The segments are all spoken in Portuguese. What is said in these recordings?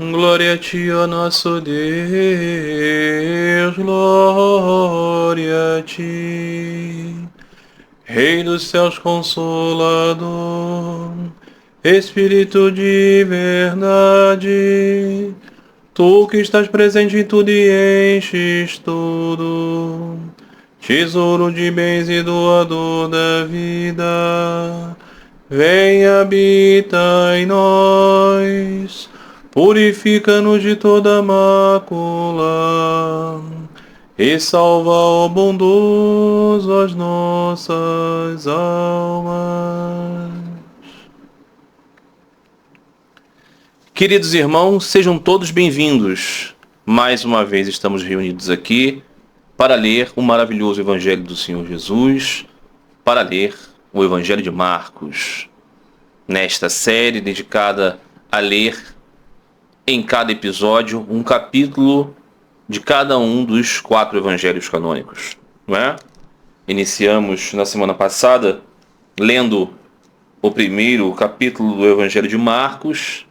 Glória a ti, ó nosso Deus, glória a ti. Rei dos céus consolador, Espírito de verdade, tu que estás presente em tudo e enches tudo, tesouro de bens e doador da vida, vem habita em nós, purifica-nos de toda mácula e salva, ó bondoso, as nossas almas. Queridos irmãos, sejam todos bem-vindos. Mais uma vez estamos reunidos aqui para ler o maravilhoso Evangelho do Senhor Jesus, para ler o Evangelho de Marcos, nesta série dedicada a ler em cada episódio um capítulo de cada um dos 4 evangelhos canônicos, não é? Iniciamos na semana passada lendo o primeiro capítulo do Evangelho de Marcos,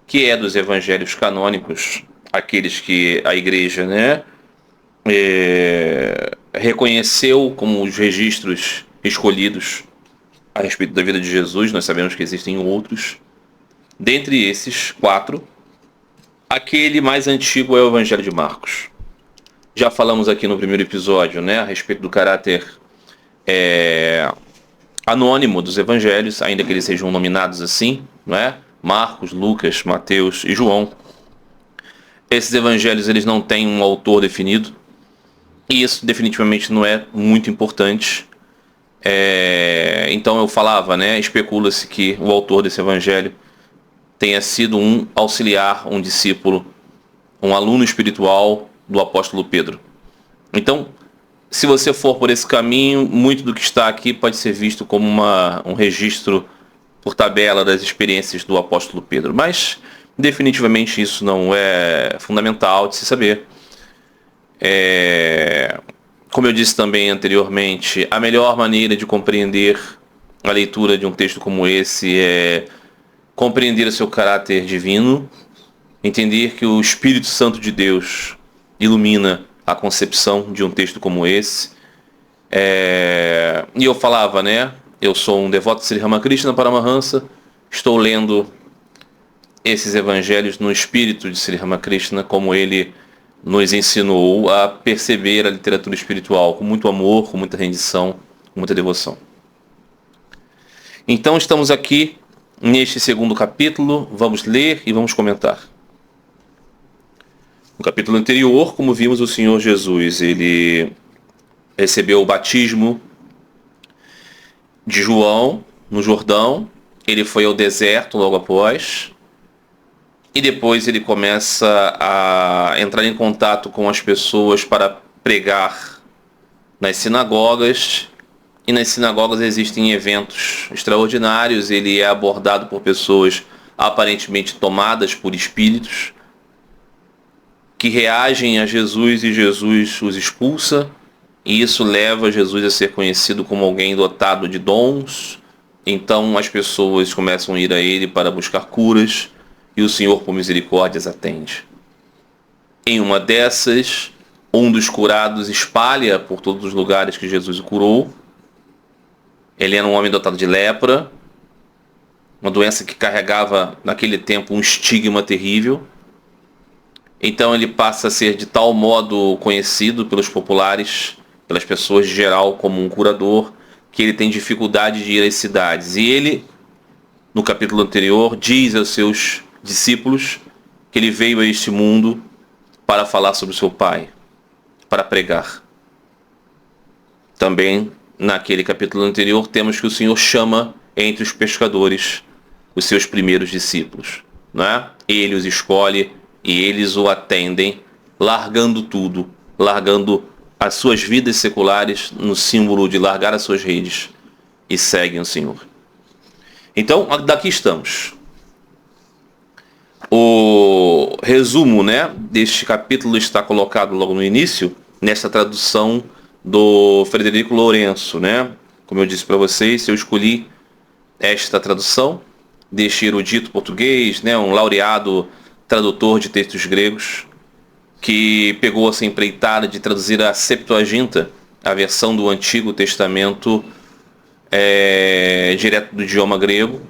que é dos evangelhos canônicos, aqueles que a igreja, reconheceu como os registros escolhidos a respeito da vida de Jesus. Nós sabemos que existem outros. Dentre esses 4, aquele mais antigo é o Evangelho de Marcos. Já falamos aqui no primeiro episódio, a respeito do caráter anônimo dos evangelhos, ainda que eles sejam nominados assim, Marcos, Lucas, Mateus e João. Esses evangelhos eles não têm um autor definido, e isso definitivamente não é muito importante. Então eu falava, especula-se que o autor desse evangelho tenha sido um auxiliar, um discípulo, um aluno espiritual do apóstolo Pedro. Então, se você for por esse caminho, muito do que está aqui pode ser visto como um registro por tabela das experiências do apóstolo Pedro. Mas, definitivamente, isso não é fundamental de se saber. Como eu disse também anteriormente, a melhor maneira de compreender a leitura de um texto como esse é compreender o seu caráter divino, entender que o Espírito Santo de Deus ilumina a concepção de um texto como esse. E eu falava, eu sou um devoto de Sri Ramakrishna Paramahansa, estou lendo esses evangelhos no espírito de Sri Ramakrishna, como ele nos ensinou a perceber a literatura espiritual, com muito amor, com muita rendição, com muita devoção. Então estamos aqui neste segundo capítulo, vamos ler e vamos comentar. No capítulo anterior, como vimos, o Senhor Jesus, ele recebeu o batismo de João no Jordão, ele foi ao deserto logo após, e depois ele começa a entrar em contato com as pessoas para pregar nas sinagogas, e nas sinagogas existem eventos extraordinários. Ele é abordado por pessoas aparentemente tomadas por espíritos, que reagem a Jesus e Jesus os expulsa, e isso leva Jesus a ser conhecido como alguém dotado de dons. Então as pessoas começam a ir a ele para buscar curas, e o Senhor, por misericórdias, atende. Em uma dessas, um dos curados espalha por todos os lugares que Jesus o curou. Ele era um homem dotado de lepra, uma doença que carregava naquele tempo um estigma terrível. Então ele passa a ser de tal modo conhecido pelos populares, pelas pessoas de geral, como um curador, que ele tem dificuldade de ir às cidades. E ele, no capítulo anterior, diz aos seus discípulos que ele veio a este mundo para falar sobre o seu Pai, para pregar. Também, naquele capítulo anterior, temos que o Senhor chama entre os pescadores os seus primeiros discípulos, Ele os escolhe e eles o atendem, largando tudo, largando as suas vidas seculares no símbolo de largar as suas redes, e seguem o Senhor. Então, daqui estamos. O resumo, deste capítulo está colocado logo no início, nesta tradução do Frederico Lourenço, Como eu disse para vocês, eu escolhi esta tradução deste erudito português, um laureado tradutor de textos gregos, que pegou essa empreitada de traduzir a Septuaginta, a versão do Antigo Testamento, direto do idioma grego,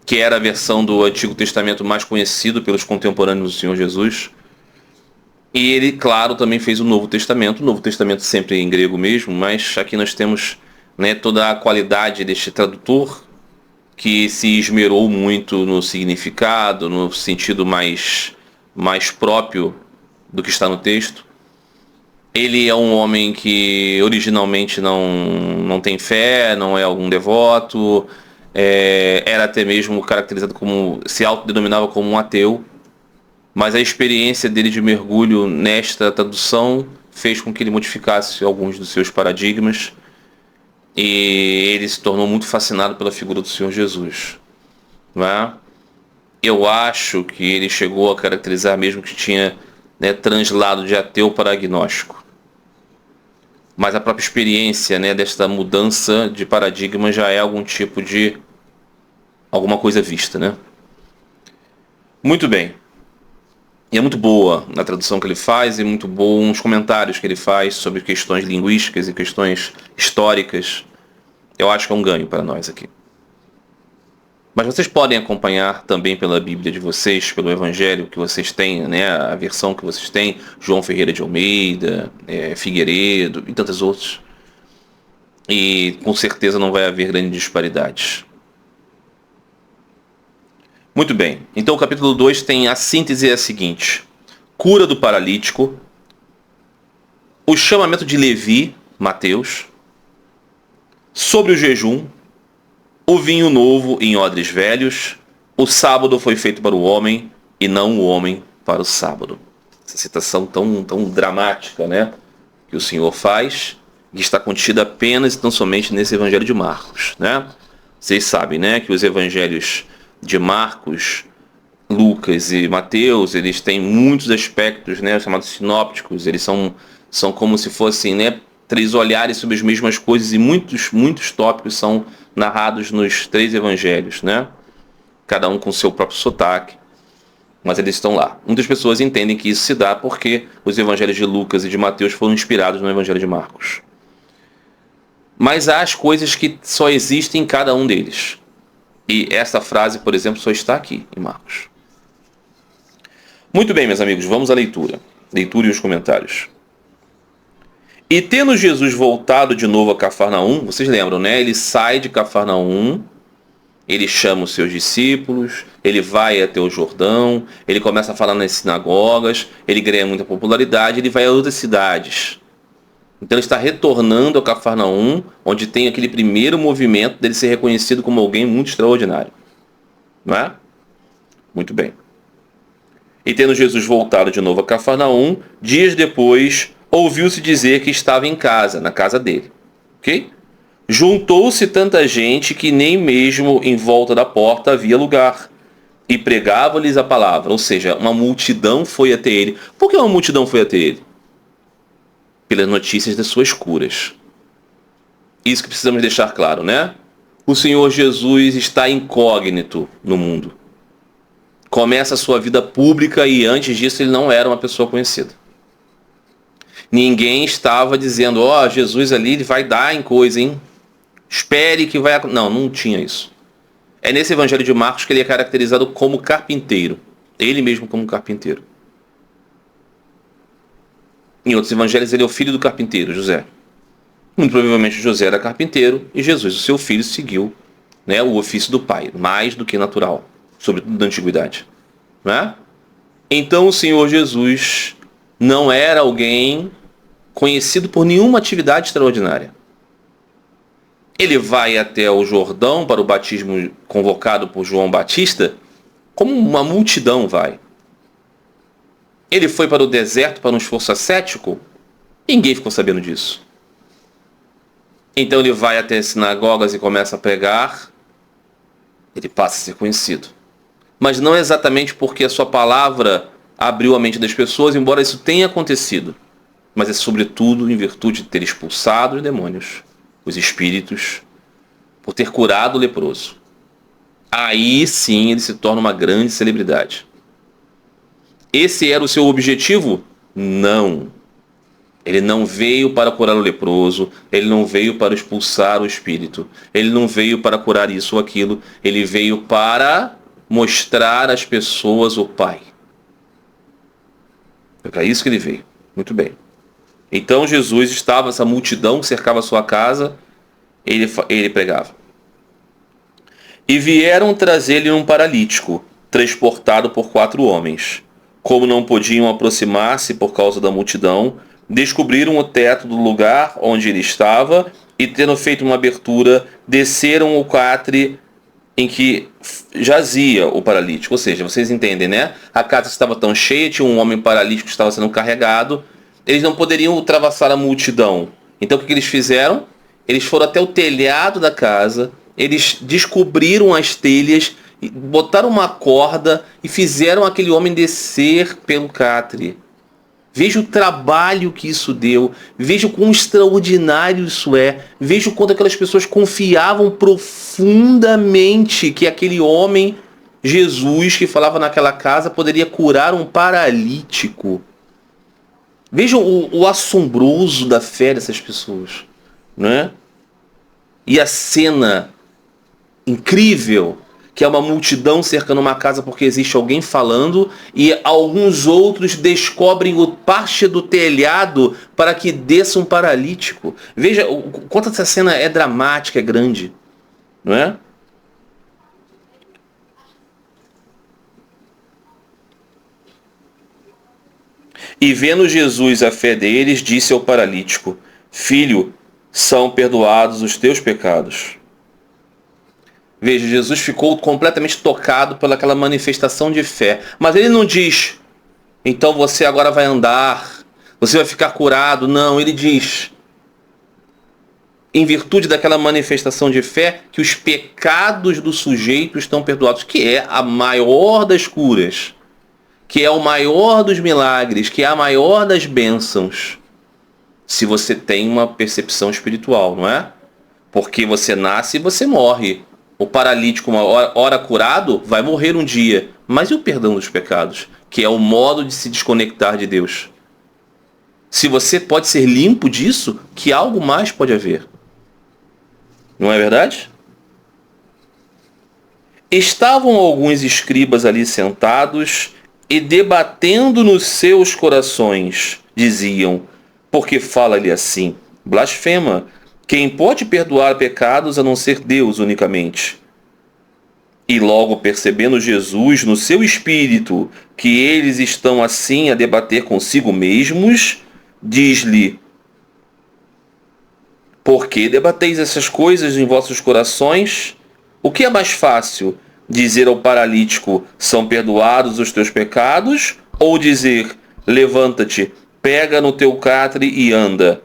que era a versão do Antigo Testamento mais conhecido pelos contemporâneos do Senhor Jesus. E ele, claro, também fez o Novo Testamento sempre em grego mesmo, mas aqui nós temos, né, toda a qualidade deste tradutor, que se esmerou muito no significado, no sentido mais próprio do que está no texto. Ele é um homem que originalmente não tem fé, não é algum devoto, era até mesmo caracterizado como, se autodenominava como um ateu, mas a experiência dele de mergulho nesta tradução fez com que ele modificasse alguns dos seus paradigmas, e ele se tornou muito fascinado pela figura do Senhor Jesus, né? Eu acho que ele chegou a caracterizar mesmo que tinha, né, translado de ateu para agnóstico. Mas a própria experiência, né, desta mudança de paradigma já é algum tipo de alguma coisa vista, né? Muito bem. E é muito boa a tradução que ele faz, e muito bons comentários que ele faz sobre questões linguísticas e questões históricas. Eu acho que é um ganho para nós aqui. Mas vocês podem acompanhar também pela Bíblia de vocês, pelo Evangelho que vocês têm, né, a versão que vocês têm, João Ferreira de Almeida, Figueiredo e tantas outras. E com certeza não vai haver grandes disparidades. Muito bem, então o capítulo 2 tem a síntese é a seguinte: cura do paralítico, o chamamento de Levi, Mateus, sobre o jejum, o vinho novo em odres velhos, o sábado foi feito para o homem e não o homem para o sábado. Essa citação tão dramática, né, que o Senhor faz, que está contida apenas e tão somente nesse Evangelho de Marcos, né? Vocês sabem, né, que os evangelhos de Marcos, Lucas e Mateus, eles têm muitos aspectos, né, chamados sinópticos. Eles são como se fossem, né, três olhares sobre as mesmas coisas, e muitos tópicos são narrados nos três evangelhos, né? Cada um com seu próprio sotaque, mas eles estão lá. Muitas pessoas entendem que isso se dá porque os evangelhos de Lucas e de Mateus foram inspirados no evangelho de Marcos. Mas há as coisas que só existem em cada um deles. E essa frase, por exemplo, só está aqui em Marcos. Muito bem, meus amigos, vamos à leitura. Leitura e os comentários. E tendo Jesus voltado de novo a Cafarnaum, vocês lembram, né? Ele sai de Cafarnaum, ele chama os seus discípulos, ele vai até o Jordão, ele começa a falar nas sinagogas, ele ganha muita popularidade, ele vai a outras cidades. Então ele está retornando a Cafarnaum, onde tem aquele primeiro movimento dele ser reconhecido como alguém muito extraordinário. Não é? Muito bem. E tendo Jesus voltado de novo a Cafarnaum, dias depois, ouviu-se dizer que estava em casa, na casa dele. Ok? Juntou-se tanta gente que nem mesmo em volta da porta havia lugar. E pregava-lhes a palavra. Ou seja, uma multidão foi até ele. Por que uma multidão foi até ele? Pelas notícias das suas curas. Isso que precisamos deixar claro, né? O Senhor Jesus está incógnito no mundo. Começa a sua vida pública e antes disso ele não era uma pessoa conhecida. Ninguém estava dizendo, ó, Jesus ali ele vai dar em coisa, hein? Espere que vai... Não tinha isso. É nesse evangelho de Marcos que ele é caracterizado como carpinteiro. Ele mesmo como carpinteiro. Em outros evangelhos ele é o filho do carpinteiro, José. Muito provavelmente José era carpinteiro e Jesus, o seu filho, seguiu, né, o ofício do pai, mais do que natural, sobretudo da antiguidade. Não é? Então o Senhor Jesus não era alguém conhecido por nenhuma atividade extraordinária. Ele vai até o Jordão para o batismo convocado por João Batista, como uma multidão vai. Ele foi para o deserto para um esforço ascético? Ninguém ficou sabendo disso. Então ele vai até as sinagogas e começa a pregar. Ele passa a ser conhecido. Mas não exatamente porque a sua palavra abriu a mente das pessoas, embora isso tenha acontecido. Mas é sobretudo em virtude de ter expulsado os demônios, os espíritos, por ter curado o leproso. Aí sim ele se torna uma grande celebridade. Esse era o seu objetivo? Não. Ele não veio para curar o leproso, ele não veio para expulsar o espírito, ele não veio para curar isso ou aquilo, ele veio para mostrar às pessoas o Pai. É para isso que ele veio. Muito bem. Então Jesus estava, essa multidão que cercava a sua casa, ele pregava. E vieram trazer-lhe um paralítico, transportado por 4 homens. Como não podiam aproximar-se por causa da multidão, descobriram o teto do lugar onde ele estava e, tendo feito uma abertura, desceram o catre em que jazia o paralítico. Ou seja, vocês entendem, né? A casa estava tão cheia, tinha um homem paralítico que estava sendo carregado, eles não poderiam ultrapassar a multidão. Então o que eles fizeram? Eles foram até o telhado da casa, eles descobriram as telhas, botaram uma corda e fizeram aquele homem descer pelo catre. Veja o trabalho que isso deu. Veja o quão extraordinário isso é. Veja o quanto aquelas pessoas confiavam profundamente que aquele homem, Jesus, que falava naquela casa, poderia curar um paralítico. Vejam o assombroso da fé dessas pessoas, não é? E a cena incrível, que é uma multidão cercando uma casa porque existe alguém falando, e alguns outros descobrem o parte do telhado para que desça um paralítico. Veja o quanto essa cena é dramática, é grande, não é? E vendo Jesus a fé deles, disse ao paralítico: Filho, são perdoados os teus pecados. Veja, Jesus ficou completamente tocado pelaquela manifestação de fé. Mas ele não diz, então você agora vai andar, você vai ficar curado. Não, ele diz, em virtude daquela manifestação de fé, que os pecados do sujeito estão perdoados, que é a maior das curas, que é o maior dos milagres, que é a maior das bênçãos, se você tem uma percepção espiritual, não é? Porque você nasce e você morre. O paralítico, uma hora curado, vai morrer um dia. Mas e o perdão dos pecados? Que é o modo de se desconectar de Deus. Se você pode ser limpo disso, que algo mais pode haver. Não é verdade? Estavam alguns escribas ali sentados e debatendo nos seus corações, diziam, porque fala-lhe assim, blasfema, quem pode perdoar pecados a não ser Deus unicamente? E logo percebendo Jesus no seu espírito que eles estão assim a debater consigo mesmos, diz-lhe, por que debateis essas coisas em vossos corações? O que é mais fácil, dizer ao paralítico, são perdoados os teus pecados? Ou dizer, levanta-te, pega no teu catre e anda?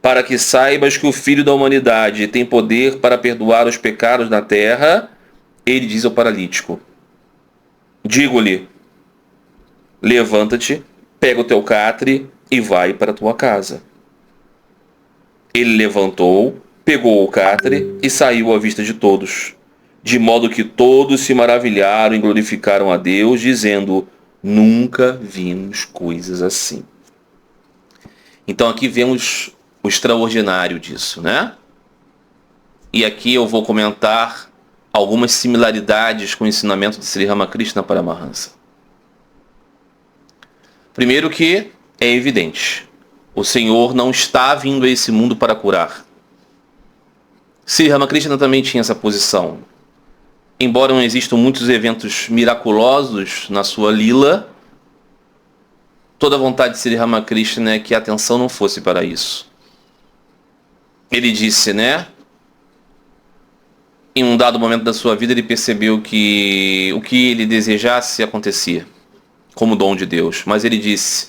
Para que saibas que o Filho da Humanidade tem poder para perdoar os pecados na terra, ele diz ao paralítico, digo-lhe, levanta-te, pega o teu catre e vai para a tua casa. Ele levantou, pegou o catre e saiu à vista de todos, de modo que todos se maravilharam e glorificaram a Deus, dizendo, nunca vimos coisas assim. Então aqui vemos o extraordinário disso, né? E aqui eu vou comentar algumas similaridades com o ensinamento de Sri Ramakrishna Paramahansa. Primeiro que é evidente, o Senhor não está vindo a esse mundo para curar. Sri Ramakrishna também tinha essa posição. Embora não existam muitos eventos miraculosos na sua lila, toda a vontade de Sri Ramakrishna é que a atenção não fosse para isso. Ele disse, né? Em um dado momento da sua vida, ele percebeu que o que ele desejasse acontecia, como dom de Deus. Mas ele disse,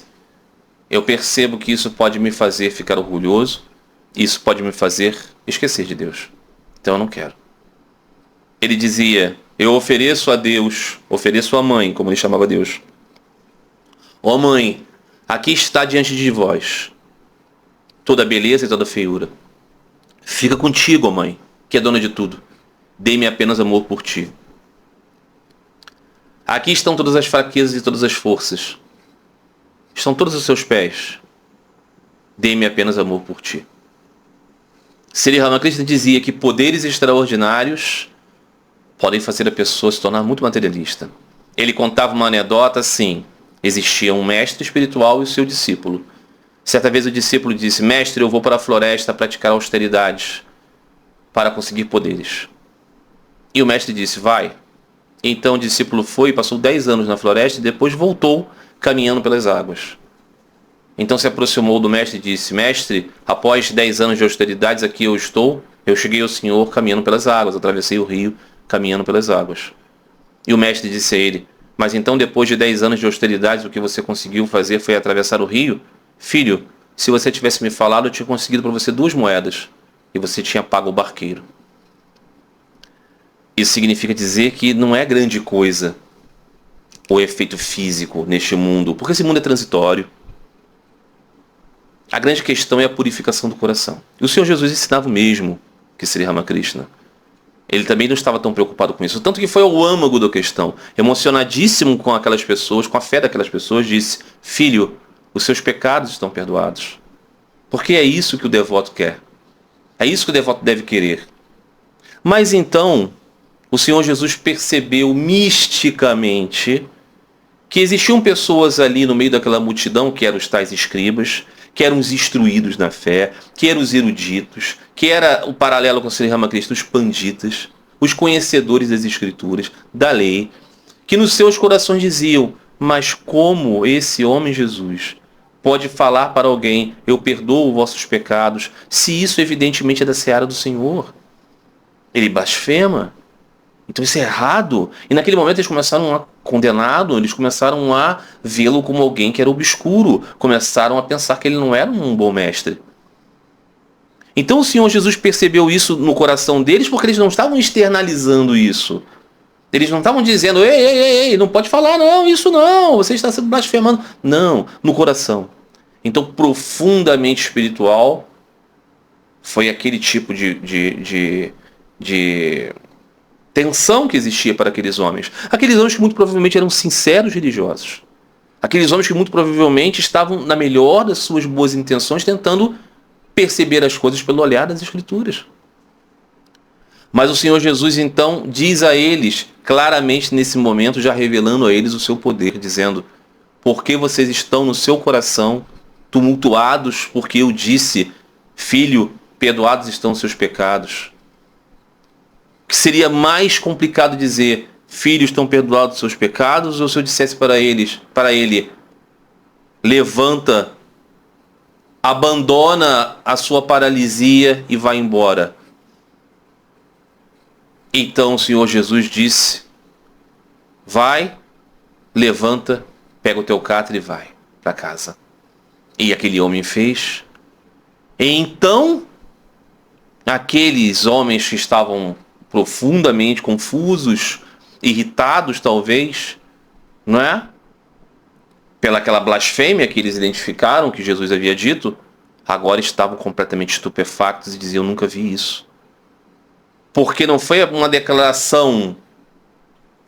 eu percebo que isso pode me fazer ficar orgulhoso, isso pode me fazer esquecer de Deus. Então eu não quero. Ele dizia, eu ofereço a Deus, ofereço a mãe, como ele chamava Deus. Ó mãe, aqui está diante de vós toda a beleza e toda a feiura. Fica contigo, ó mãe, que é dona de tudo. Dê-me apenas amor por ti. Aqui estão todas as fraquezas e todas as forças. Estão todos os seus pés. Dê-me apenas amor por ti. Sri Ramakrishna dizia que poderes extraordinários podem fazer a pessoa se tornar muito materialista. Ele contava uma anedota assim: existia um mestre espiritual e o seu discípulo. Certa vez o discípulo disse: mestre, eu vou para a floresta praticar austeridades para conseguir poderes. E o mestre disse: vai. Então o discípulo foi e passou 10 anos na floresta e depois voltou caminhando pelas águas. Então se aproximou do mestre e disse: mestre, após 10 anos de austeridades aqui eu estou, eu cheguei ao Senhor caminhando pelas águas, atravessei o rio caminhando pelas águas. E o mestre disse a ele: mas então depois de 10 anos de austeridades o que você conseguiu fazer foi atravessar o rio? Filho, se você tivesse me falado eu tinha conseguido para você 2 moedas e você tinha pago o barqueiro. Isso significa dizer que não é grande coisa o efeito físico neste mundo, porque esse mundo é transitório. A grande questão é a purificação do coração. E o Senhor Jesus ensinava o mesmo que Sri Ramakrishna. Ele também não estava tão preocupado com isso. Tanto que foi ao âmago da questão. Emocionadíssimo com aquelas pessoas, com a fé daquelas pessoas, disse: filho, os seus pecados estão perdoados. Porque é isso que o devoto quer. É isso que o devoto deve querer. Mas então, o Senhor Jesus percebeu misticamente que existiam pessoas ali no meio daquela multidão, que eram os tais escribas, que eram os instruídos na fé, que eram os eruditos, que era o paralelo com o Sri Ramakrishna, os panditas, os conhecedores das escrituras, da lei, que nos seus corações diziam: mas como esse homem Jesus pode falar para alguém: eu perdoo os vossos pecados, se isso evidentemente é da seara do Senhor? Ele blasfema. Então isso é errado. E naquele momento eles começaram a condená-lo, eles começaram a vê-lo como alguém que era obscuro, começaram a pensar que ele não era um bom mestre. Então o Senhor Jesus percebeu isso no coração deles, porque eles não estavam externalizando isso. Eles não estavam dizendo: ei, não pode falar não, isso não, você está sendo blasfemando. Não, no coração. Então profundamente espiritual foi aquele tipo de tensão que existia para aqueles homens. Aqueles homens que muito provavelmente eram sinceros religiosos. Aqueles homens que muito provavelmente estavam na melhor das suas boas intenções, tentando perceber as coisas pelo olhar das Escrituras. Mas o Senhor Jesus então diz a eles, claramente nesse momento, já revelando a eles o seu poder, dizendo: porque vocês estão no seu coração tumultuados, porque eu disse: filho, perdoados estão os seus pecados. Que seria mais complicado dizer: filhos, estão perdoados os seus pecados, ou se eu dissesse para ele: levanta, abandona a sua paralisia e vai embora. Então o Senhor Jesus disse: vai, levanta, pega o teu catre e vai para casa. E aquele homem fez. E então aqueles homens que estavam profundamente confusos, irritados talvez, não é? Pelaquela blasfêmia que eles identificaram que Jesus havia dito, agora estavam completamente estupefactos e diziam: nunca vi isso. Porque não foi uma declaração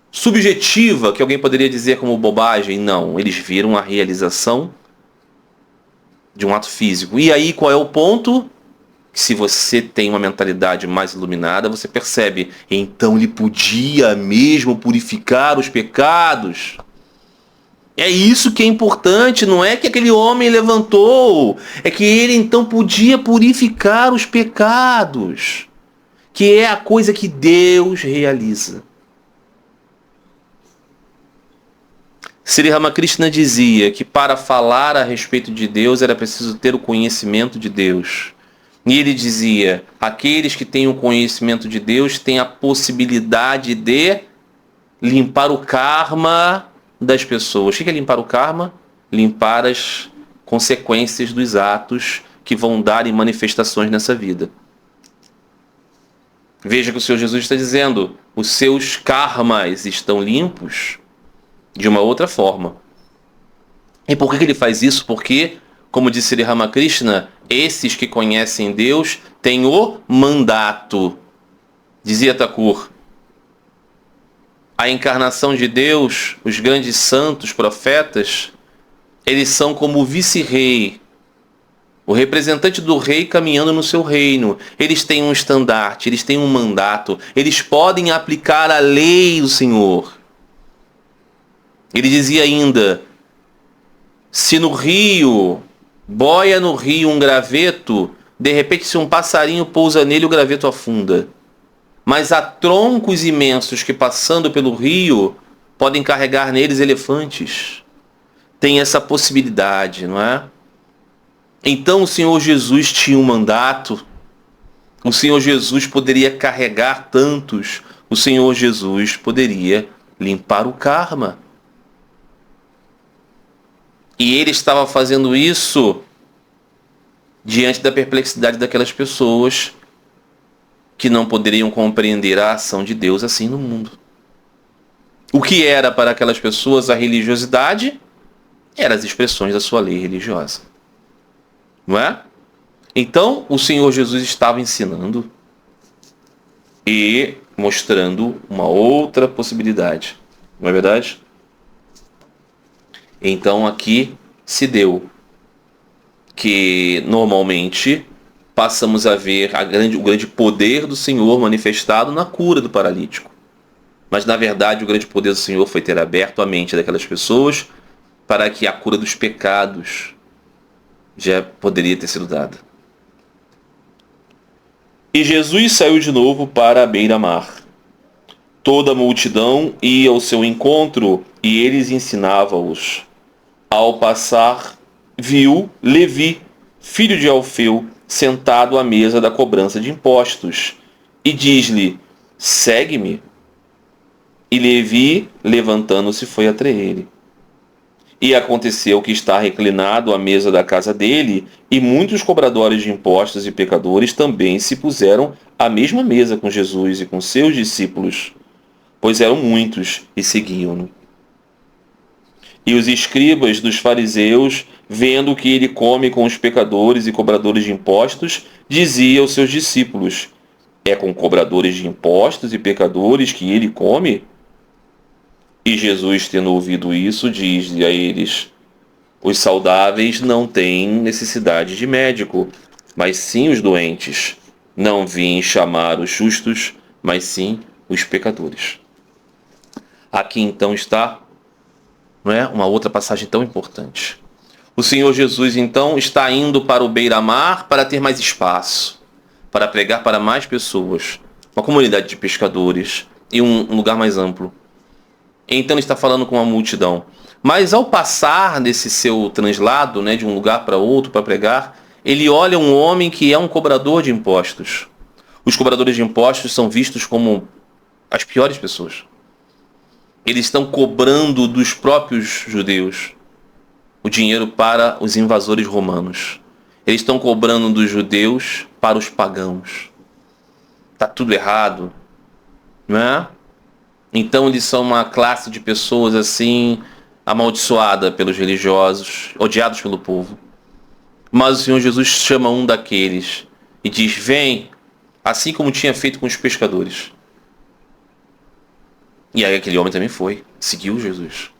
subjetiva que alguém poderia dizer como bobagem, não. Eles viram a realização de um ato físico. E aí qual é o ponto? Se você tem uma mentalidade mais iluminada, você percebe: então ele podia mesmo purificar os pecados. É isso que é importante, não é que aquele homem levantou, é que ele então podia purificar os pecados, que é a coisa que Deus realiza. Sri Ramakrishna dizia que para falar a respeito de Deus era preciso ter o conhecimento de Deus. E ele dizia: aqueles que têm o conhecimento de Deus têm a possibilidade de limpar o karma das pessoas. O que é limpar o karma? Limpar as consequências dos atos que vão dar em manifestações nessa vida. Veja que o Senhor Jesus está dizendo: os seus karmas estão limpos de uma outra forma. E por que ele faz isso? Porque, como disse Sri Ramakrishna, esses que conhecem Deus têm o mandato. Dizia Thakur: a encarnação de Deus, os grandes santos, profetas, eles são como o vice-rei, o representante do rei caminhando no seu reino. Eles têm um estandarte, eles têm um mandato, eles podem aplicar a lei do Senhor. Ele dizia ainda, se no rio, boia no rio um graveto, de repente se um passarinho pousa nele, o graveto afunda. Mas há troncos imensos que passando pelo rio, podem carregar neles elefantes. Tem essa possibilidade, não é? Então o Senhor Jesus tinha um mandato, o Senhor Jesus poderia carregar tantos, o Senhor Jesus poderia limpar o karma. E ele estava fazendo isso diante da perplexidade daquelas pessoas que não poderiam compreender a ação de Deus assim no mundo. O que era para aquelas pessoas a religiosidade? Eram as expressões da sua lei religiosa. Não é? Então, o Senhor Jesus estava ensinando e mostrando uma outra possibilidade. Não é verdade? Então, aqui se deu que, normalmente, passamos a ver o grande poder do Senhor manifestado na cura do paralítico. Mas, na verdade, o grande poder do Senhor foi ter aberto a mente daquelas pessoas para que a cura dos pecados já poderia ter sido dada. E Jesus saiu de novo para a beira-mar. Toda a multidão ia ao seu encontro e eles ensinava-os. Ao passar, viu Levi, filho de Alfeu, sentado à mesa da cobrança de impostos, e diz-lhe, segue-me. E Levi, levantando-se, foi até ele. E aconteceu que está reclinado à mesa da casa dele, e muitos cobradores de impostos e pecadores também se puseram à mesma mesa com Jesus e com seus discípulos, pois eram muitos e seguiam-no. E os escribas dos fariseus, vendo que ele come com os pecadores e cobradores de impostos, diziam aos seus discípulos, é com cobradores de impostos e pecadores que ele come? E Jesus, tendo ouvido isso, diz a eles, os saudáveis não têm necessidade de médico, mas sim os doentes. Não vim chamar os justos, mas sim os pecadores. Aqui então está, não é, uma outra passagem tão importante. O Senhor Jesus então está indo para o beira-mar para ter mais espaço, para pregar para mais pessoas, uma comunidade de pescadores e um lugar mais amplo. Então ele está falando com a multidão. Mas ao passar nesse seu translado, né, de um lugar para outro para pregar, ele olha um homem que é um cobrador de impostos. Os cobradores de impostos são vistos como as piores pessoas. Eles estão cobrando dos próprios judeus o dinheiro para os invasores romanos. Eles estão cobrando dos judeus para os pagãos. Está tudo errado, não é? Então eles são uma classe de pessoas assim, amaldiçoada pelos religiosos, odiados pelo povo. Mas o Senhor Jesus chama um daqueles e diz, vem, assim como tinha feito com os pescadores. E aí aquele homem também foi, seguiu Jesus.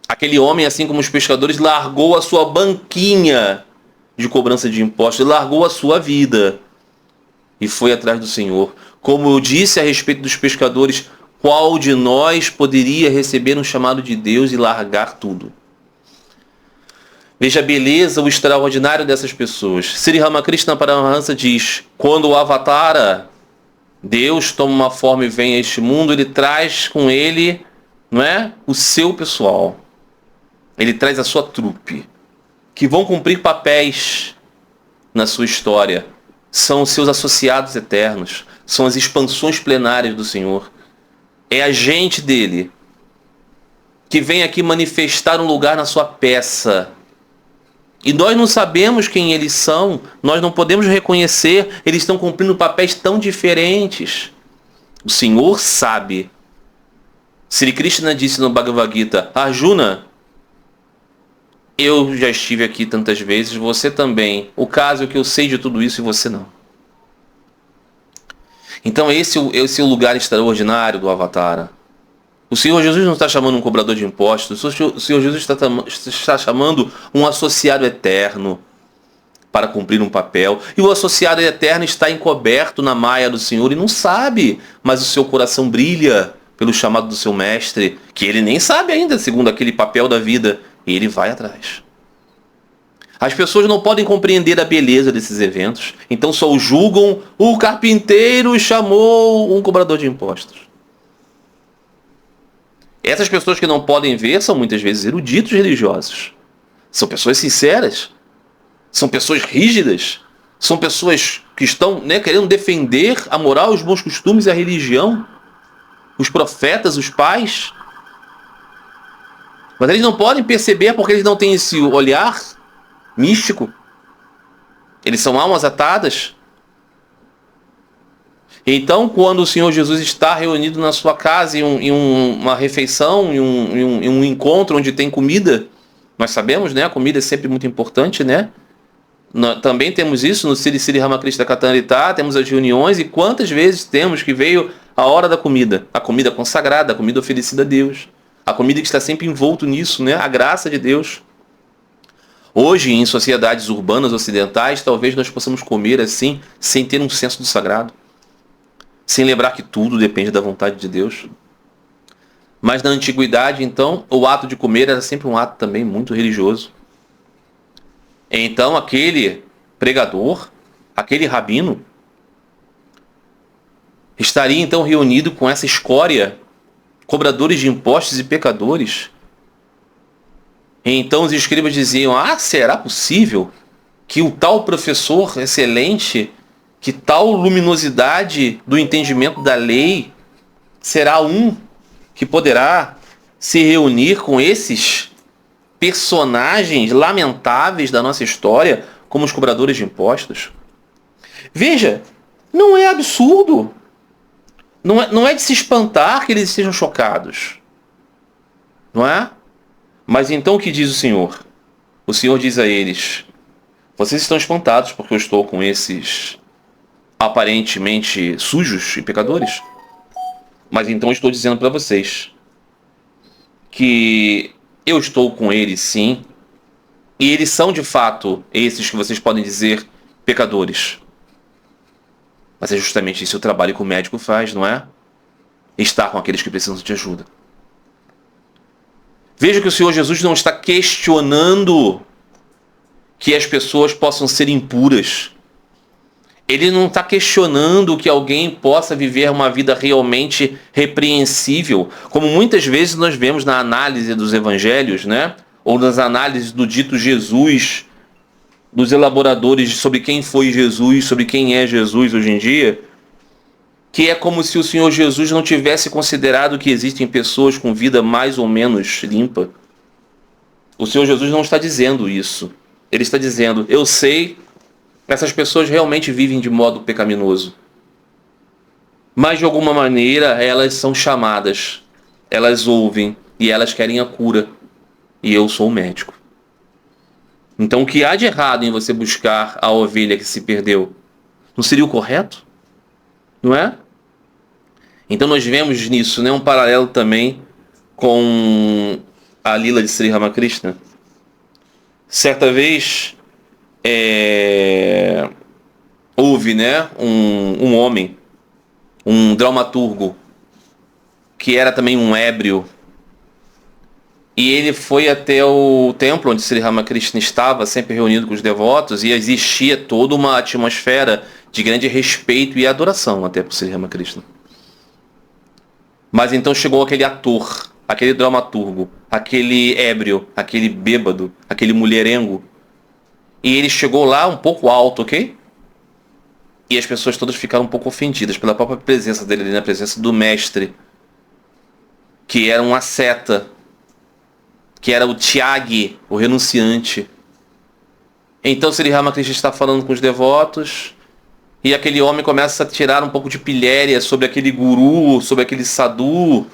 Aquele homem, assim como os pescadores, largou a sua banquinha de cobrança de impostos, largou a sua vida e foi atrás do Senhor. Como eu disse a respeito dos pescadores, qual de nós poderia receber um chamado de Deus e largar tudo? Veja a beleza, o extraordinário dessas pessoas. Sri Ramakrishna Paramahansa diz, quando o Avatara, Deus toma uma forma e vem a este mundo, ele traz com ele, não é, o seu pessoal. Ele traz a sua trupe, que vão cumprir papéis na sua história. São os seus associados eternos, são as expansões plenárias do Senhor. É a gente dele que vem aqui manifestar um lugar na sua peça. E nós não sabemos quem eles são, nós não podemos reconhecer, eles estão cumprindo papéis tão diferentes. O Senhor sabe. Sri Krishna disse no Bhagavad Gita, Arjuna, eu já estive aqui tantas vezes, você também. O caso é que eu sei de tudo isso e você não. Então esse é o lugar extraordinário do Avatara. O Senhor Jesus não está chamando um cobrador de impostos, o Senhor Jesus está chamando um associado eterno para cumprir um papel. E o associado eterno está encoberto na maia do Senhor e não sabe, mas o seu coração brilha pelo chamado do seu mestre, que ele nem sabe ainda, segundo aquele papel da vida, e ele vai atrás. As pessoas não podem compreender a beleza desses eventos, então só o julgam: o carpinteiro chamou um cobrador de impostos. Essas pessoas que não podem ver são muitas vezes eruditos religiosos. São pessoas sinceras. São pessoas rígidas. São pessoas que estão, querendo defender a moral, os bons costumes e a religião. Os profetas, os pais. Mas eles não podem perceber porque eles não têm esse olhar místico. Eles são almas atadas. Então, quando o Senhor Jesus está reunido na sua casa em uma refeição, em um encontro onde tem comida, nós sabemos, a comida é sempre muito importante, Também temos isso no Siri Siri Ramakrishna Katharitá, temos as reuniões, e quantas vezes temos que veio a hora da comida, a comida consagrada, a comida oferecida a Deus, a comida que está sempre envolto nisso, a graça de Deus. Hoje, em sociedades urbanas ocidentais, talvez nós possamos comer assim, sem ter um senso do sagrado, sem lembrar que tudo depende da vontade de Deus. Mas na antiguidade, então, o ato de comer era sempre um ato também muito religioso. Então, aquele pregador, aquele rabino, estaria então reunido com essa escória, cobradores de impostos e pecadores. Então os escribas diziam: será possível que o tal professor excelente, que tal luminosidade do entendimento da lei, será um que poderá se reunir com esses personagens lamentáveis da nossa história, como os cobradores de impostos? Veja, não é absurdo. Não é de se espantar que eles estejam chocados. Não é? Mas então o que diz o Senhor? O Senhor diz a eles: vocês estão espantados porque eu estou com esses aparentemente sujos e pecadores? Mas então eu estou dizendo para vocês que eu estou com eles, sim, e eles são de fato esses que vocês podem dizer pecadores. Mas é justamente isso o trabalho que o médico faz, não é? Estar com aqueles que precisam de ajuda. Veja que o Senhor Jesus não está questionando que as pessoas possam ser impuras. Ele não está questionando que alguém possa viver uma vida realmente repreensível, como muitas vezes nós vemos na análise dos evangelhos, ou nas análises do dito Jesus, dos elaboradores sobre quem foi Jesus, sobre quem é Jesus hoje em dia, que é como se o Senhor Jesus não tivesse considerado que existem pessoas com vida mais ou menos limpa. O Senhor Jesus não está dizendo isso. Ele está dizendo: eu sei, essas pessoas realmente vivem de modo pecaminoso. Mas de alguma maneira elas são chamadas, elas ouvem e elas querem a cura. E eu sou o médico. Então o que há de errado em você buscar a ovelha que se perdeu? Não seria o correto? Não é? Então nós vemos nisso um paralelo também com a lila de Sri Ramakrishna. Certa vez houve um homem, um dramaturgo, que era também um ébrio, e ele foi até o templo onde Sri Ramakrishna estava, sempre reunido com os devotos, e existia toda uma atmosfera de grande respeito e adoração até por Sri Ramakrishna. Mas então chegou aquele ator, aquele dramaturgo, aquele ébrio, aquele bêbado, aquele mulherengo, e ele chegou lá um pouco alto, ok? E as pessoas todas ficaram um pouco ofendidas pela própria presença dele ali, na presença do mestre, que era um asceta, que era o Tyagi, o renunciante. Então Sri Ramakrishna está falando com os devotos, e aquele homem começa a tirar um pouco de pilhéria sobre aquele guru, sobre aquele sadhu.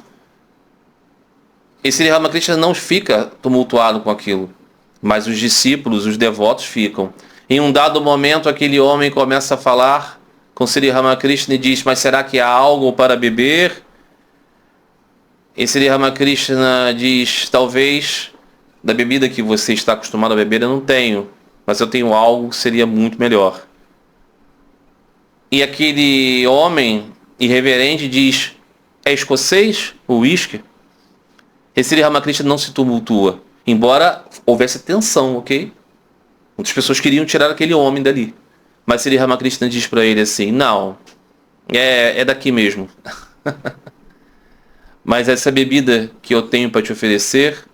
E Sri Ramakrishna não fica tumultuado com aquilo, mas os discípulos, os devotos ficam. Em um dado momento, aquele homem começa a falar com Sri Ramakrishna e diz: mas será que há algo para beber? E Sri Ramakrishna diz, talvez da bebida que você está acostumado a beber eu não tenho, mas eu tenho algo que seria muito melhor. E aquele homem irreverente diz, é escocês? O uísque? E Sri Ramakrishna não se tumultua, embora houvesse tensão, ok? Muitas pessoas queriam tirar aquele homem dali. Mas Sri Ramakrishna diz para ele assim, não, é daqui mesmo. Mas essa bebida que eu tenho para te oferecer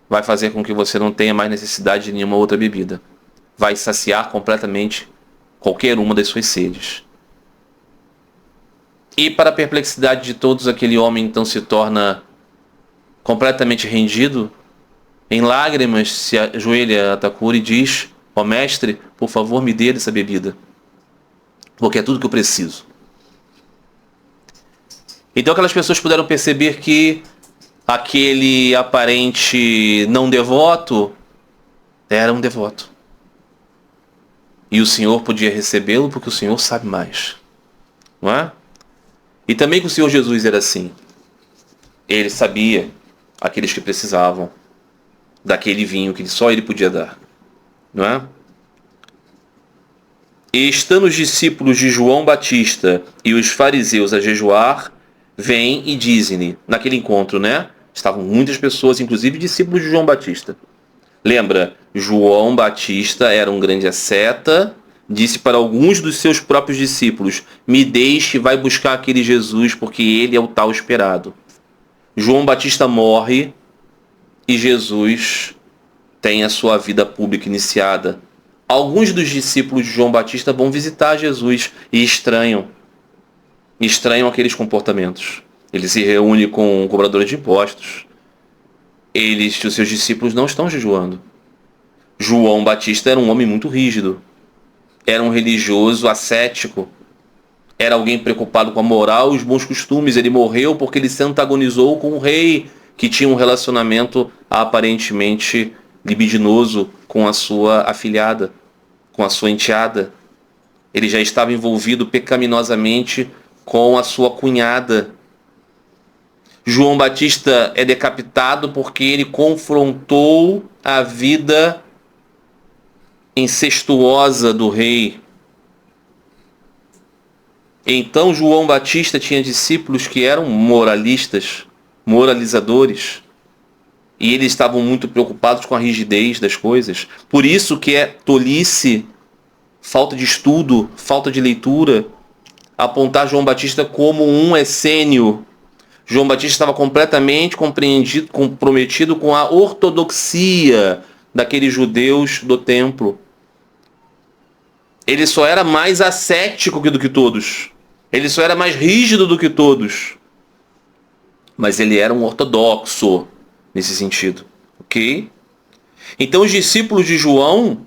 vai fazer com que você não tenha mais necessidade de nenhuma outra bebida. Vai saciar completamente qualquer uma das suas sedes. E para a perplexidade de todos, aquele homem então se torna completamente rendido. Em lágrimas se ajoelha a Thakur e diz, ó mestre, por favor me dê essa bebida, porque é tudo que eu preciso. Então aquelas pessoas puderam perceber que aquele aparente não devoto era um devoto. E o Senhor podia recebê-lo porque o Senhor sabe mais. Não é? E também que o Senhor Jesus era assim. Ele sabia aqueles que precisavam daquele vinho que só ele podia dar. Não é? E estando os discípulos de João Batista e os fariseus a jejuar, vêm e dizem-lhe, naquele encontro, né? Estavam muitas pessoas, inclusive discípulos de João Batista. Lembra, João Batista era um grande asceta, disse para alguns dos seus próprios discípulos, me deixe, vai buscar aquele Jesus, porque ele é o tal esperado. João Batista morre e Jesus tem a sua vida pública iniciada. Alguns dos discípulos de João Batista vão visitar Jesus e estranham aqueles comportamentos. Ele se reúne com cobradores de impostos. Os seus discípulos não estão jejuando. João Batista era um homem muito rígido. Era um religioso ascético. Era alguém preocupado com a moral e os bons costumes. Ele morreu porque ele se antagonizou com o rei, que tinha um relacionamento aparentemente libidinoso com a sua afilhada, com a sua enteada. Ele já estava envolvido pecaminosamente com a sua cunhada. João Batista é decapitado porque ele confrontou a vida incestuosa do rei. Então João Batista tinha discípulos que eram moralistas, moralizadores, e eles estavam muito preocupados com a rigidez das coisas. Por isso que é tolice, falta de estudo, falta de leitura, apontar João Batista como um essênio. João Batista estava completamente comprometido com a ortodoxia daqueles judeus do templo. Ele só era mais ascético do que todos. Ele só era mais rígido do que todos. Mas ele era um ortodoxo nesse sentido. Ok? Então os discípulos de João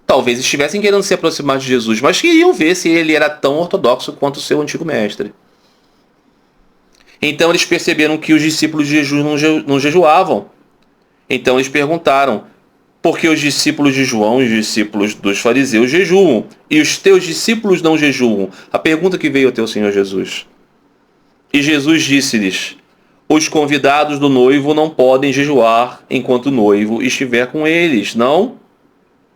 talvez estivessem querendo se aproximar de Jesus, mas queriam ver se ele era tão ortodoxo quanto o seu antigo mestre. Então eles perceberam que os discípulos de Jesus não jejuavam. Então eles perguntaram, por que os discípulos de João e os discípulos dos fariseus jejuam, e os teus discípulos não jejuam? A pergunta que veio ao teu Senhor Jesus. E Jesus disse-lhes, os convidados do noivo não podem jejuar enquanto o noivo estiver com eles, não?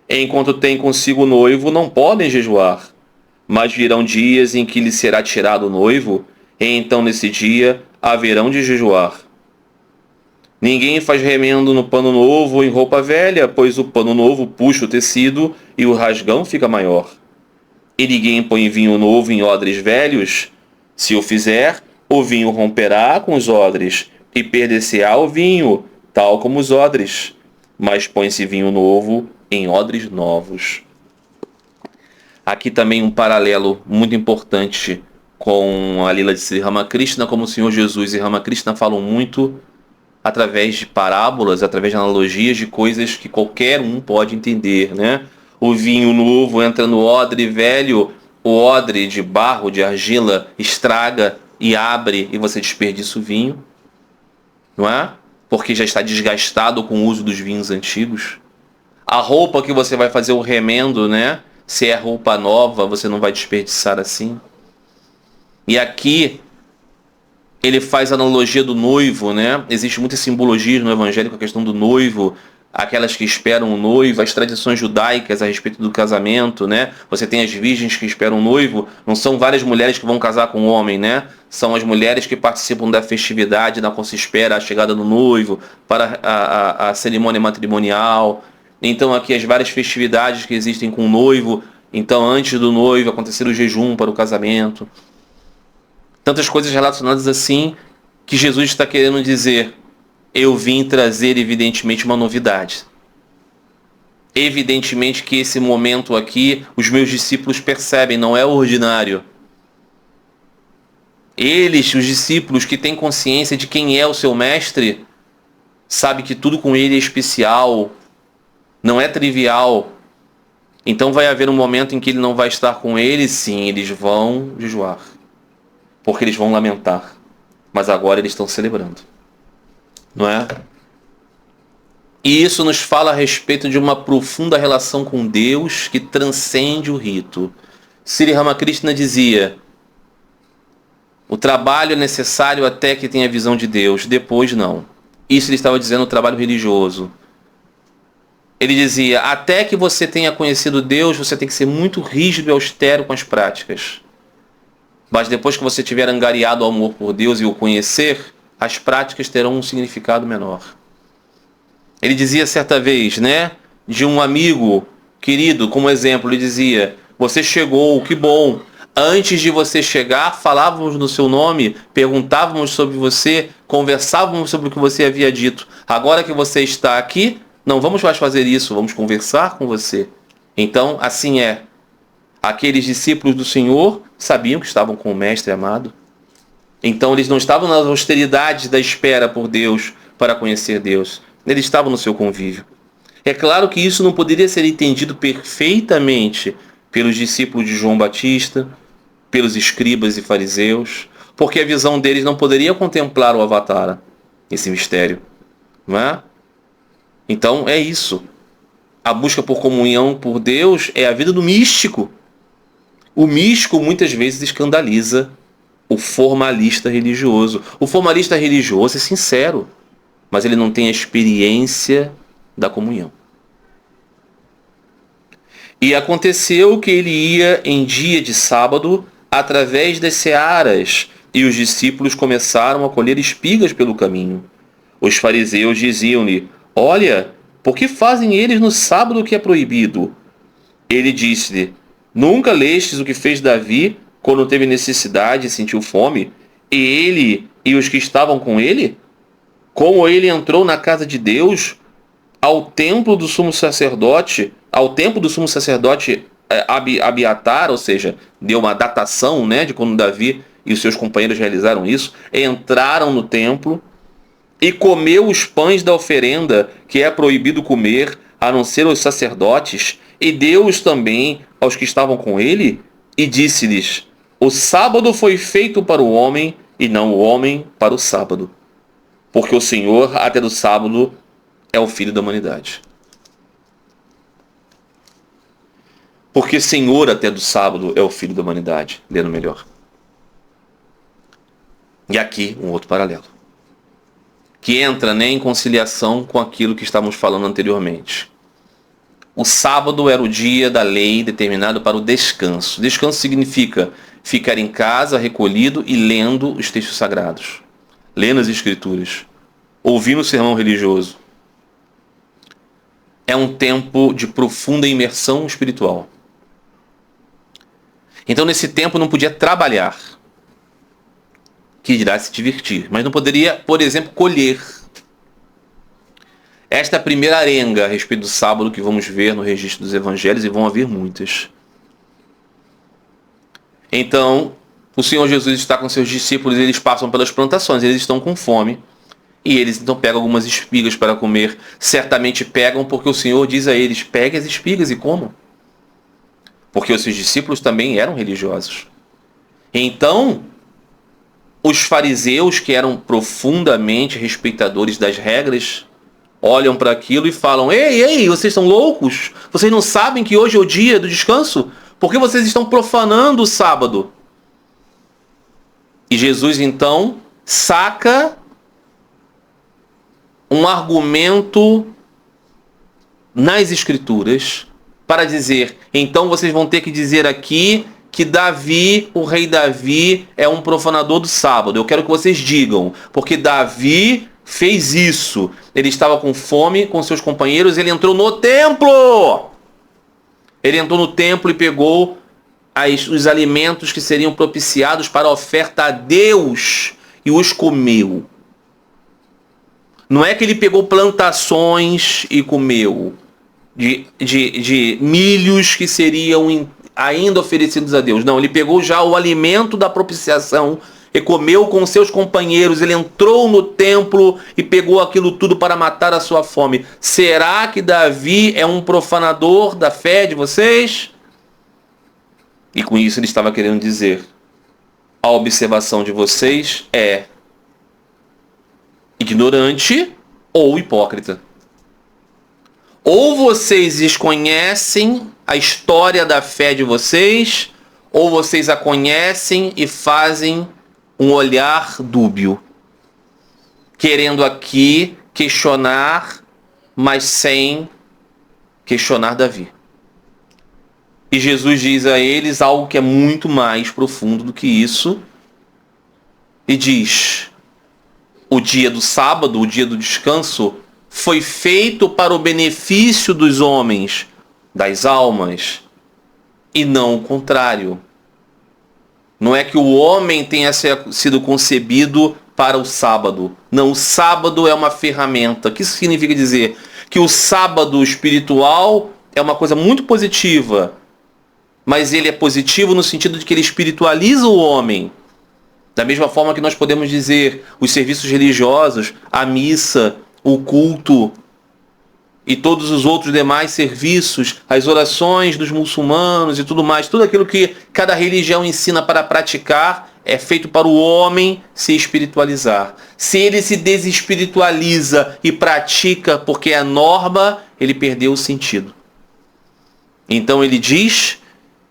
Enquanto tem consigo o noivo, não podem jejuar. Mas virão dias em que lhe será tirado o noivo, e então nesse dia haverão de jejuar. Ninguém faz remendo no pano novo ou em roupa velha, pois o pano novo puxa o tecido e o rasgão fica maior. E ninguém põe vinho novo em odres velhos. Se o fizer, o vinho romperá com os odres, e perder-se-á o vinho, tal como os odres. Mas põe-se vinho novo em odres novos. Aqui também um paralelo muito importante com a Lila de Sri Ramakrishna, como o Senhor Jesus e Ramakrishna falam muito através de parábolas, através de analogias de coisas que qualquer um pode entender, né? O vinho novo entra no odre velho, o odre de barro, de argila, estraga e abre e você desperdiça o vinho, não é? Porque já está desgastado com o uso dos vinhos antigos. A roupa que você vai fazer o remendo, né? Se é roupa nova, você não vai desperdiçar assim. E aqui, ele faz analogia do noivo, né? Existe muita simbologia no evangelho com a questão do noivo, aquelas que esperam o noivo, as tradições judaicas a respeito do casamento, né? Você tem as virgens que esperam o noivo, não são várias mulheres que vão casar com um homem, né? São as mulheres que participam da festividade na qual se espera a chegada do noivo, para a cerimônia matrimonial. Então aqui as várias festividades que existem com o noivo, então antes do noivo acontecer o jejum para o casamento. Tantas coisas relacionadas assim que Jesus está querendo dizer. Eu vim trazer, evidentemente, uma novidade. Evidentemente que esse momento aqui, os meus discípulos percebem, não é ordinário. Eles, os discípulos que têm consciência de quem é o seu mestre, sabem que tudo com ele é especial, não é trivial. Então vai haver um momento em que ele não vai estar com eles, sim, eles vão jejuar. Porque eles vão lamentar. Mas agora eles estão celebrando. Não é? E isso nos fala a respeito de uma profunda relação com Deus que transcende o rito. Sri Ramakrishna dizia: o trabalho é necessário até que tenha a visão de Deus, depois não. Isso ele estava dizendo no trabalho religioso. Ele dizia: até que você tenha conhecido Deus, você tem que ser muito rígido e austero com as práticas. Mas depois que você tiver angariado o amor por Deus e o conhecer, as práticas terão um significado menor. Ele dizia certa vez, né, de um amigo querido, como exemplo, ele dizia: você chegou, que bom. Antes de você chegar, falávamos no seu nome, perguntávamos sobre você, conversávamos sobre o que você havia dito. Agora que você está aqui, não vamos mais fazer isso, vamos conversar com você. Então, assim é. Aqueles discípulos do Senhor sabiam que estavam com o Mestre amado. Então eles não estavam nas austeridades da espera por Deus para conhecer Deus. Eles estavam no seu convívio. É claro que isso não poderia ser entendido perfeitamente pelos discípulos de João Batista, pelos escribas e fariseus, porque a visão deles não poderia contemplar o Avatara, esse mistério. Não é? Então é isso. A busca por comunhão por Deus é a vida do místico. O místico muitas vezes escandaliza o formalista religioso. O formalista religioso é sincero, mas ele não tem a experiência da comunhão. E aconteceu que ele ia em dia de sábado através das searas, e os discípulos começaram a colher espigas pelo caminho. Os fariseus diziam-lhe: olha, por que fazem eles no sábado o que é proibido? Ele disse-lhe: nunca lestes o que fez Davi quando teve necessidade e sentiu fome, e ele e os que estavam com ele? Como ele entrou na casa de Deus, ao templo do sumo sacerdote Abiatar, ou seja, deu uma datação, né, de quando Davi e os seus companheiros realizaram isso, entraram no templo e comeu os pães da oferenda, que é proibido comer, a não ser aos sacerdotes, e deu-os também aos que estavam com ele, e disse-lhes: o sábado foi feito para o homem, e não o homem para o sábado. Porque o Senhor, até do sábado, é o Filho da humanidade. Porque Senhor, até do sábado, é o Filho da humanidade. Lendo melhor. E aqui, um outro paralelo. Que entra, né, em conciliação com aquilo que estávamos falando anteriormente. O sábado era o dia da lei determinado para o descanso. Descanso significa ficar em casa, recolhido e lendo os textos sagrados. Lendo as escrituras. Ouvindo o sermão religioso. É um tempo de profunda imersão espiritual. Então nesse tempo não podia trabalhar. Que dirá se divertir. Mas não poderia, por exemplo, colher. Esta é a primeira arenga a respeito do sábado que vamos ver no registro dos evangelhos, e vão haver muitas. Então, o Senhor Jesus está com seus discípulos, eles passam pelas plantações, eles estão com fome, e eles então pegam algumas espigas para comer. Certamente pegam porque o Senhor diz a eles: peguem as espigas e comam. Porque os seus discípulos também eram religiosos. Então, os fariseus, que eram profundamente respeitadores das regras, olham para aquilo e falam: ei, vocês são loucos? Vocês não sabem que hoje é o dia do descanso? Por que vocês estão profanando o sábado? E Jesus então saca um argumento nas Escrituras para dizer, então vocês vão ter que dizer aqui que Davi, o rei Davi, é um profanador do sábado. Eu quero que vocês digam, porque Davi fez isso. Ele estava com fome com seus companheiros, ele entrou no templo. Ele entrou no templo e pegou os alimentos que seriam propiciados para a oferta a Deus e os comeu. Não é que ele pegou plantações e comeu de milhos que seriam ainda oferecidos a Deus. Não, ele pegou já o alimento da propiciação e comeu com seus companheiros. Ele entrou no templo e pegou aquilo tudo para matar a sua fome. Será que Davi é um profanador da fé de vocês? E com isso ele estava querendo dizer, a observação de vocês é ignorante ou hipócrita. Ou vocês desconhecem a história da fé de vocês, ou vocês a conhecem e fazem um olhar dúbio, querendo aqui questionar, mas sem questionar Davi. E Jesus diz a eles algo que é muito mais profundo do que isso, e diz: o dia do sábado, o dia do descanso, foi feito para o benefício dos homens, das almas, e não o contrário. Não é que o homem tenha sido concebido para o sábado. Não, o sábado é uma ferramenta. O que isso significa dizer? Que o sábado espiritual é uma coisa muito positiva, mas ele é positivo no sentido de que ele espiritualiza o homem. Da mesma forma que nós podemos dizer os serviços religiosos, a missa, o culto e todos os outros demais serviços, as orações dos muçulmanos e tudo mais, tudo aquilo que cada religião ensina para praticar é feito para o homem se espiritualizar. Se ele se desespiritualiza e pratica porque é a norma, ele perdeu o sentido. Então ele diz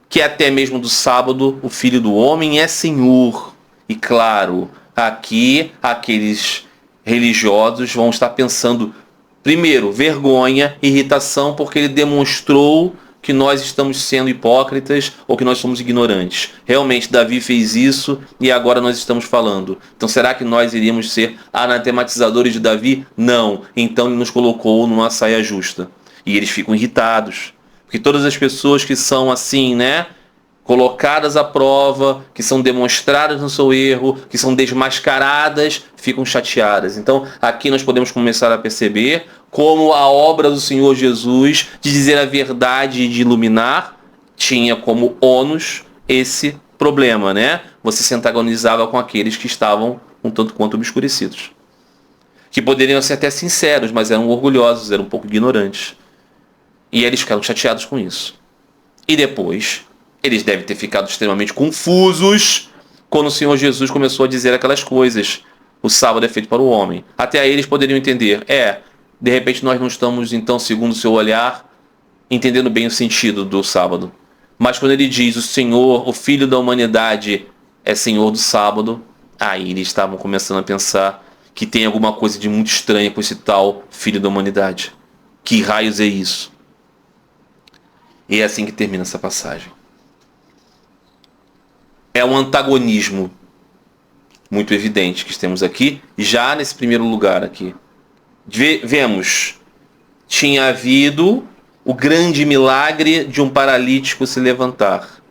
que até mesmo do sábado o Filho do Homem é Senhor. E claro, aqui aqueles religiosos vão estar pensando, primeiro, vergonha, irritação, porque ele demonstrou que nós estamos sendo hipócritas ou que nós somos ignorantes. Realmente, Davi fez isso e agora nós estamos falando. Então, será que nós iríamos ser anatematizadores de Davi? Não. Então, ele nos colocou numa saia justa. E eles ficam irritados. Porque todas as pessoas que são assim, né? Colocadas à prova, que são demonstradas no seu erro, que são desmascaradas, ficam chateadas. Então, aqui nós podemos começar a perceber como a obra do Senhor Jesus de dizer a verdade e de iluminar tinha como ônus esse problema, né? Você se antagonizava com aqueles que estavam um tanto quanto obscurecidos. Que poderiam ser até sinceros, mas eram orgulhosos, eram um pouco ignorantes. E eles ficaram chateados com isso. E depois, eles devem ter ficado extremamente confusos quando o Senhor Jesus começou a dizer aquelas coisas. O sábado é feito para o homem. Até aí eles poderiam entender. De repente nós não estamos, então, segundo o seu olhar, entendendo bem o sentido do sábado. Mas quando ele diz o Senhor, o Filho da humanidade, é Senhor do sábado, aí eles estavam começando a pensar que tem alguma coisa de muito estranha com esse tal Filho da humanidade. Que raios é isso? E é assim que termina essa passagem. É um antagonismo muito evidente que temos aqui, já nesse primeiro lugar aqui. Vemos, tinha havido o grande milagre de um paralítico se levantar.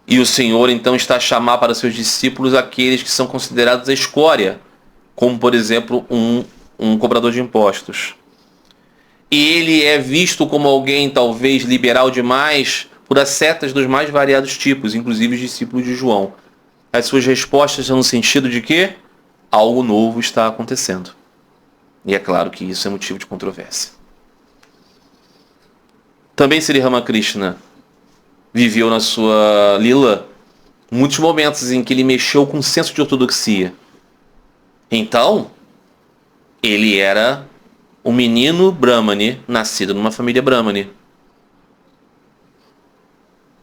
E o Senhor então está a chamar para seus discípulos aqueles que são considerados a escória, como por exemplo um cobrador de impostos. E ele é visto como alguém talvez liberal demais por ascetas dos mais variados tipos, inclusive os discípulos de João. As suas respostas são no sentido de que algo novo está acontecendo. E é claro que isso é motivo de controvérsia. Também Sri Ramakrishna viveu na sua lila muitos momentos em que ele mexeu com o senso de ortodoxia. Então, ele era um menino brahmane, nascido numa família brahmane.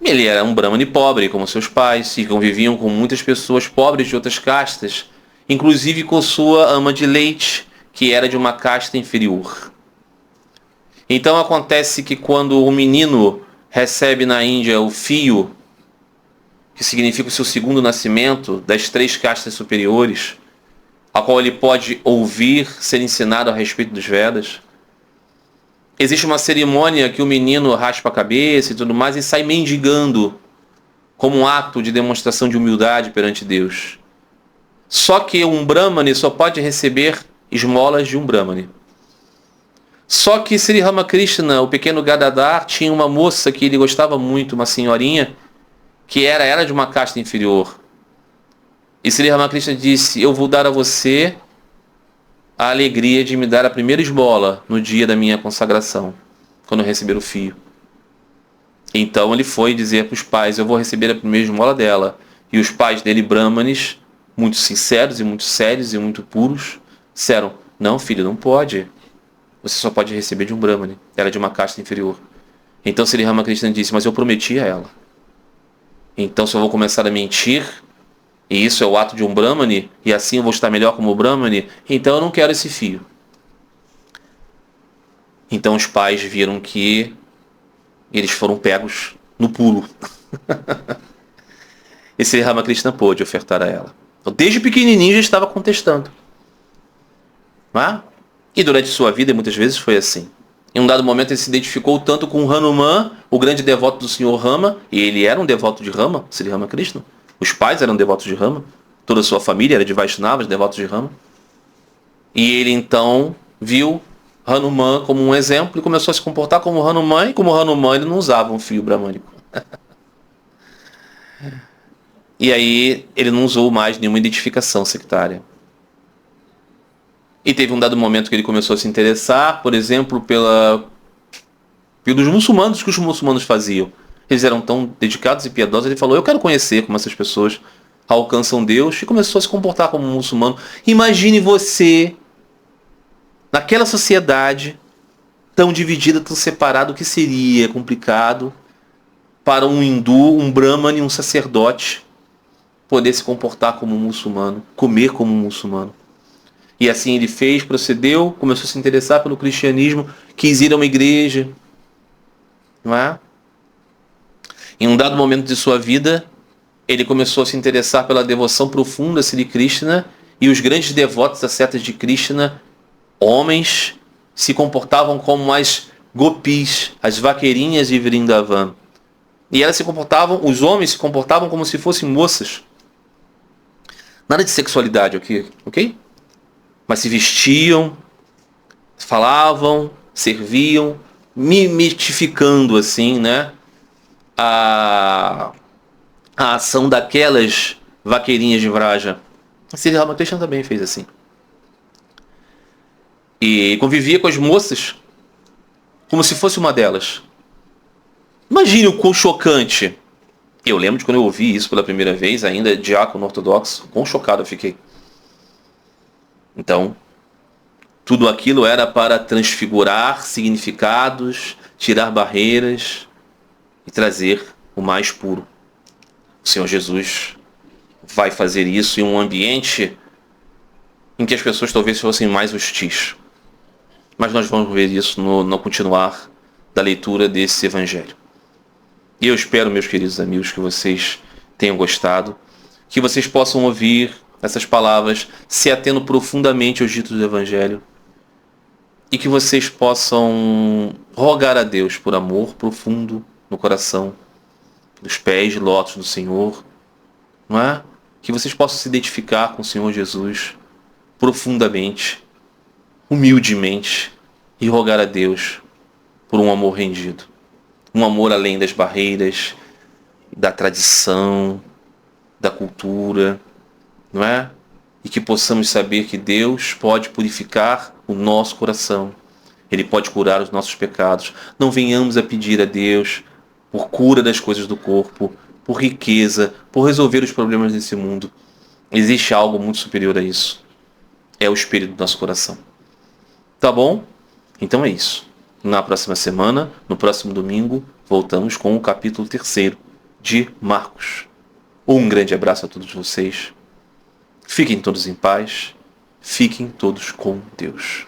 Ele era um brahmane pobre, como seus pais, e conviviam com muitas pessoas pobres de outras castas, inclusive com sua ama de leite, que era de uma casta inferior. Então acontece que quando o menino recebe na Índia o fio, que significa o seu segundo nascimento, das 3 castas superiores, a qual ele pode ouvir, ser ensinado a respeito dos Vedas, existe uma cerimônia que o menino raspa a cabeça e tudo mais e sai mendigando como um ato de demonstração de humildade perante Deus. Só que um Brahmane só pode receber esmolas de um Brahmane. Só que Sri Ramakrishna, o pequeno Gadadhar, tinha uma moça que ele gostava muito, uma senhorinha, que era de uma casta inferior. E Sri Ramakrishna disse: eu vou dar a você a alegria de me dar a primeira esmola no dia da minha consagração, quando eu receber o fio. Então ele foi dizer para os pais: eu vou receber a primeira esmola dela. E os pais dele, brahmanes, muito sinceros e muito sérios e muito puros, disseram: não, filho, não pode. Você só pode receber de um brahmane. Ela é de uma casta inferior. Então Sri Ramakrishna disse: mas eu prometi a ela. Então se eu vou começar a mentir, e isso é o ato de um brahmane, e assim eu vou estar melhor como brahmane, então eu não quero esse fio. Então os pais viram que eles foram pegos no pulo. E Sri Ramakrishna pôde ofertar a ela. Então, desde pequenininho já estava contestando. Não é? E durante sua vida muitas vezes foi assim. Em um dado momento ele se identificou tanto com Hanuman, o grande devoto do Senhor Rama, e ele era um devoto de Rama, Sri Ramakrishna. Os pais eram devotos de Rama, toda a sua família era de Vaishnavas, devotos de Rama. E ele então viu Hanuman como um exemplo e começou a se comportar como Hanuman, e como Hanuman ele não usava um fio bramânico. E aí ele não usou mais nenhuma identificação sectária. E teve um dado momento que ele começou a se interessar, por exemplo, pelos muçulmanos, que os muçulmanos faziam. Eles eram tão dedicados e piedosos, ele falou: eu quero conhecer como essas pessoas alcançam Deus, e começou a se comportar como um muçulmano. Imagine você, naquela sociedade, tão dividida, tão separada, o que seria complicado para um hindu, um brahmane, um sacerdote, poder se comportar como um muçulmano, comer como um muçulmano. E assim ele fez, procedeu, começou a se interessar pelo cristianismo, quis ir a uma igreja, não é? Em um dado momento de sua vida, ele começou a se interessar pela devoção profunda a Sri Krishna, e os grandes devotos das setas de Krishna, homens, se comportavam como as gopis, as vaqueirinhas de Vrindavan. E elas se comportavam, os homens se comportavam como se fossem moças. Nada de sexualidade aqui, ok? Mas se vestiam, falavam, serviam, mimetificando assim, né, a ação daquelas vaqueirinhas de Vraja. Sri Ramakrishna também fez assim. E convivia com as moças como se fosse uma delas. Imagine o quão chocante. Eu lembro de quando eu ouvi isso pela primeira vez, ainda diácono ortodoxo, quão chocado eu fiquei. Então, tudo aquilo era para transfigurar significados, tirar barreiras e trazer o mais puro. O Senhor Jesus vai fazer isso em um ambiente em que as pessoas talvez fossem mais hostis. Mas nós vamos ver isso no continuar da leitura desse evangelho. E eu espero, meus queridos amigos, que vocês tenham gostado, que vocês possam ouvir essas palavras, se atendo profundamente aos ditos do evangelho, e que vocês possam rogar a Deus por amor profundo no coração, pelos pés de lótus do Senhor, não é? Que vocês possam se identificar com o Senhor Jesus profundamente, humildemente, e rogar a Deus por um amor rendido. Um amor além das barreiras, da tradição, da cultura, não é? E que possamos saber que Deus pode purificar o nosso coração. Ele pode curar os nossos pecados. Não venhamos a pedir a Deus por cura das coisas do corpo, por riqueza, por resolver os problemas desse mundo. Existe algo muito superior a isso. É o espírito do nosso coração. Tá bom? Então é isso. Na próxima semana, no próximo domingo, voltamos com o capítulo 3. de Marcos. Um grande abraço a todos vocês. Fiquem todos em paz. Fiquem todos com Deus.